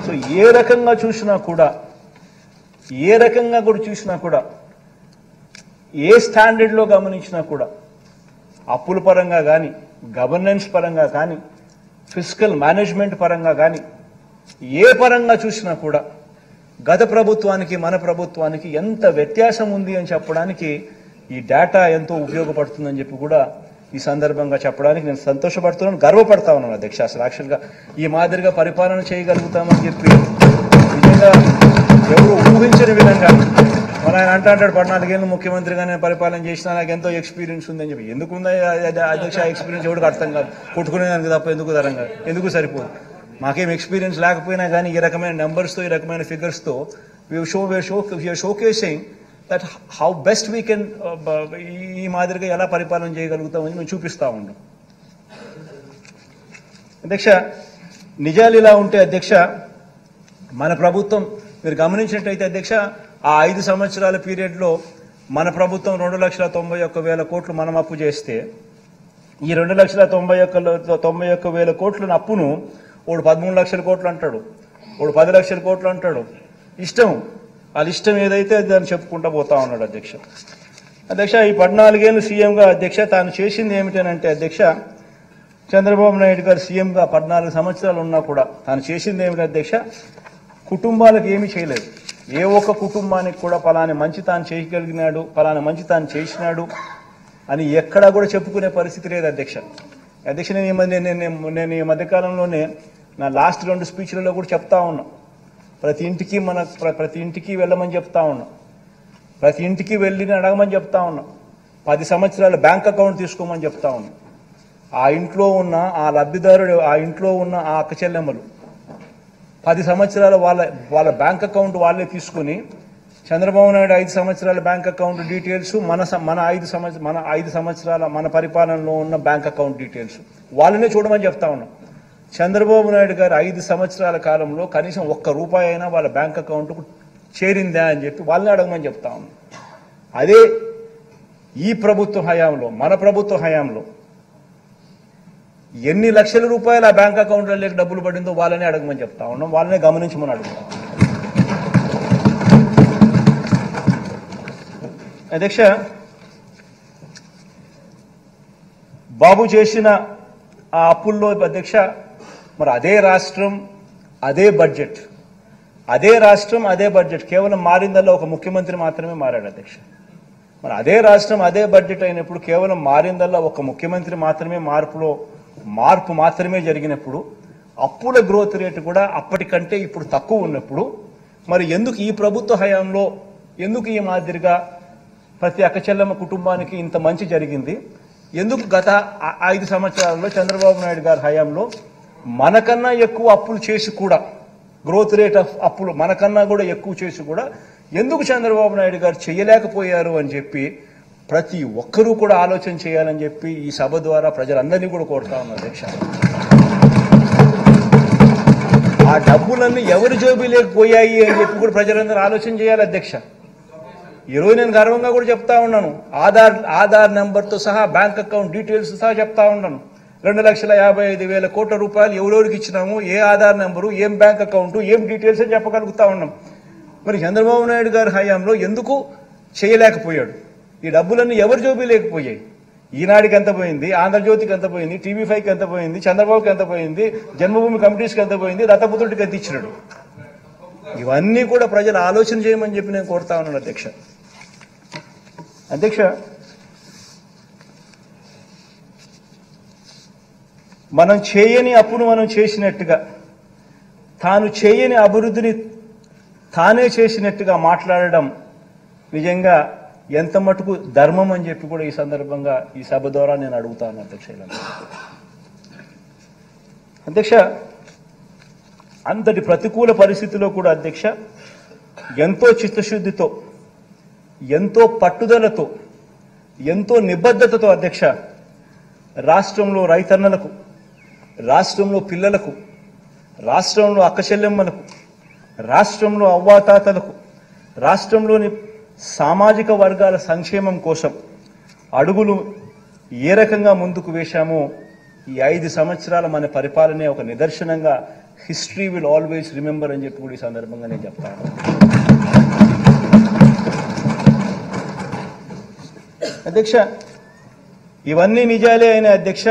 So ఏ రకంగా చూసినా కూడా ఏ స్టాండర్డ్లో గమనించినా కూడా అప్పుల పరంగా కానీ గవర్నెన్స్ పరంగా కానీ ఫిస్కల్ మేనేజ్మెంట్ పరంగా కానీ ఏ పరంగా చూసినా కూడా గత ప్రభుత్వానికి మన ప్రభుత్వానికి ఎంత వ్యత్యాసం ఉంది అని చెప్పడానికి ఈ డేటా ఎంతో ఉపయోగపడుతుందని చెప్పి కూడా ఈ సందర్భంగా చెప్పడానికి నేను సంతోషపడుతున్నాను, గర్వపడతా ఉన్నాను అధ్యక్ష. అసలు యాక్చువల్గా ఈ మాదిరిగా పరిపాలన చేయగలుగుతామని చెప్పి నిజంగా ఎవరు ఊహించని విధంగా మన ఆయన అంటాడు 14 ఏళ్ళు ముఖ్యమంత్రిగా నేను పరిపాలన చేసినా నాకు ఎంతో ఎక్స్పీరియన్స్ ఉందని చెప్పి. ఎందుకు ఉందా అధ్యక్ష ఎక్స్పీరియన్స్? ఎవరికి అర్థం కాదు. కొట్టుకునేదానికి తప్ప ఎందుకు తరంగా ఎందుకు సరిపోదు. మాకేం ఎక్స్పీరియన్స్ లేకపోయినా కానీ ఈ రకమైన నెంబర్స్తో ఈ రకమైన ఫిగర్స్తో showcasing that how best we can ఈ మాదిరిగా ఎలా పరిపాలన చేయగలుగుతామని మేము చూపిస్తూ ఉన్నాం అధ్యక్ష. నిజాలు ఇలా ఉంటే అధ్యక్ష, మన ప్రభుత్వం మీరు గమనించినట్టయితే అధ్యక్ష, ఆ 5 సంవత్సరాల పీరియడ్లో మన ప్రభుత్వం 2,91,000 కోట్లు మనం అప్పు చేస్తే ఈ 2,91,000 కోట్ల అప్పును వాడు 13 లక్షల కోట్లు అంటాడు, వాడు 10 లక్షల కోట్లు అంటాడు. వాళ్ళ ఇష్టం ఏదైతే దాన్ని చెప్పుకుంటూ పోతా ఉన్నాడు అధ్యక్ష. ఈ 14 ఏళ్ళు సీఎంగా అధ్యక్ష తాను చేసింది ఏమిటనంటే అధ్యక్ష, చంద్రబాబు నాయుడు గారు సీఎంగా 14 సంవత్సరాలు ఉన్నా కూడా తాను చేసింది ఏమిటి అధ్యక్ష, కుటుంబాలకు ఏమీ చేయలేదు. ఏ ఒక్క కుటుంబానికి కూడా పలాని మంచి తాను చేయగలిగినాడు, పలాని మంచి తాను చేసినాడు అని ఎక్కడా కూడా చెప్పుకునే పరిస్థితి లేదు అధ్యక్ష. నేను ఈ మధ్యకాలంలోనే నా లాస్ట్ 2 స్పీచ్లలో కూడా చెప్తా ఉన్నా, ప్రతి ఇంటికి వెళ్ళమని చెప్తా ఉన్నా, ప్రతి ఇంటికి వెళ్ళి అడగమని చెప్తా ఉన్నా, 10 సంవత్సరాల బ్యాంక్ అకౌంట్ తీసుకోమని చెప్తా ఉన్నా. ఆ ఇంట్లో ఉన్న ఆ లబ్ధిదారుడు, ఆ ఇంట్లో ఉన్న ఆ అక్క చెల్లెమ్మలు 10 సంవత్సరాల వాళ్ళ బ్యాంక్ అకౌంట్ వాళ్ళే తీసుకుని చంద్రబాబు నాయుడు 5 సంవత్సరాల బ్యాంక్ అకౌంట్ డీటెయిల్స్, మన 5 సంవత్సరాల మన పరిపాలనలో ఉన్న బ్యాంక్ అకౌంట్ డీటెయిల్స్ వాళ్ళనే చూడమని చెప్తా ఉన్నాం. చంద్రబాబు నాయుడు గారు 5 సంవత్సరాల కాలంలో కనీసం ₹1 అయినా వాళ్ళ బ్యాంక్ అకౌంట్కు చేరిందా అని చెప్పి వాళ్ళని అడగమని చెప్తా ఉన్నాం. అదే ఈ ప్రభుత్వ హయాంలో, మన ప్రభుత్వ హయాంలో ఎన్ని లక్షల రూపాయలు ఆ బ్యాంక్ అకౌంట్లలోకి డబ్బులు పడిందో వాళ్ళని అడగమని చెప్తా ఉన్నాం, వాళ్ళనే గమనించమని అడుగుతాం అధ్యక్ష. బాబు చేసిన ఆ అప్పుల్లో అధ్యక్ష, మరి అదే రాష్ట్రం అదే బడ్జెట్, కేవలం మారిందల్లా ఒక ముఖ్యమంత్రి మాత్రమే మారాడు అధ్యక్ష. మరి అదే రాష్ట్రం అదే బడ్జెట్ అయినప్పుడు కేవలం మారిందల్లా ఒక ముఖ్యమంత్రి మాత్రమే మార్పు మాత్రమే జరిగినప్పుడు, అప్పుల గ్రోత్ రేటు కూడా అప్పటికంటే ఇప్పుడు తక్కువ ఉన్నప్పుడు, మరి ఎందుకు ఈ ప్రభుత్వ హయాంలో ఎందుకు ఈ మాదిరిగా ప్రతి అక్కచెల్లెమ్మ కుటుంబానికి ఇంత మంచి జరిగింది? ఎందుకు గత 5 సంవత్సరాలలో చంద్రబాబు నాయుడు గారి హయాంలో మనకన్నా ఎక్కువ అప్పులు చేసి కూడా, గ్రోత్ రేట్ ఆఫ్ అప్పులు మనకన్నా కూడా ఎక్కువ చేసి కూడా ఎందుకు చంద్రబాబు నాయుడు గారు చేయలేకపోయారు అని చెప్పి ప్రతి ఒక్కరూ కూడా ఆలోచన చేయాలని చెప్పి ఈ సభ ద్వారా ప్రజలందరినీ కూడా కోరుతా ఉన్నారు అధ్యక్ష. ఆ డబ్బులన్నీ ఎవరి జోబీలోకి పోయాయి అని చెప్పి కూడా ప్రజలందరూ ఆలోచన చేయాలి అధ్యక్ష. ఈరోజు నేను గర్వంగా కూడా చెప్తా ఉన్నాను, ఆధార్ నెంబర్తో సహా బ్యాంక్ అకౌంట్ డీటెయిల్స్ సహా చెప్తా ఉన్నాను. 2,55,000 కోట్ల రూపాయలు ఎవరెవరికి ఇచ్చినాము, ఏ ఆధార్ నెంబరు, ఏం బ్యాంక్ అకౌంట్, ఏం డీటెయిల్స్ అని చెప్పగలుగుతా ఉన్నాం. మరి చంద్రబాబు నాయుడు గారి హయాంలో ఎందుకు చేయలేకపోయాడు? ఈ డబ్బులన్నీ ఎవరి జోబీ లేకపోయాయి? ఈనాడికి ఎంత పోయింది, ఆంధ్రజ్యోతికి ఎంత పోయింది, TV5కి ఎంత పోయింది, చంద్రబాబుకి ఎంత పోయింది, జన్మభూమి కమిటీస్కి ఎంత పోయింది, దత్తపుత్రుడికి ఎంత ఇచ్చినాడు? ఇవన్నీ కూడా ప్రజలు ఆలోచన చేయమని చెప్పి నేను కోరుతా ఉన్నాను అధ్యక్ష. మనం చేయని అప్పును మనం చేసినట్టుగా, తాను చేయని అభివృద్ధిని తానే చేసినట్టుగా మాట్లాడడం నిజంగా ఎంత మటుకు ధర్మం అని చెప్పి కూడా ఈ సందర్భంగా ఈ సభ ద్వారా నేను అడుగుతాను అధ్యక్ష. అంతటి ప్రతికూల పరిస్థితిలో కూడా అధ్యక్ష, ఎంతో చిత్తశుద్ధితో, ఎంతో పట్టుదలతో, ఎంతో నిబద్ధతతో అధ్యక్ష, రాష్ట్రంలో రైతన్నలకు, రాష్ట్రంలో పిల్లలకు, రాష్ట్రంలో అక్కచెల్లెమ్మలకు, రాష్ట్రంలో అవ్వాతాతలకు, రాష్ట్రంలోని సామాజిక వర్గాల సంక్షేమం కోసం అడుగులు ఏ రకంగా ముందుకు వేశామో ఈ 5 సంవత్సరాల మన పరిపాలనే ఒక నిదర్శనంగా హిస్టరీ విల్ ఆల్వేస్ రిమెంబర్ అని చెప్పి కూడా ఈ సందర్భంగా నేను చెప్తాను. అధ్యక్ష, ఇవన్నీ నిజాలే అయిన అధ్యక్ష,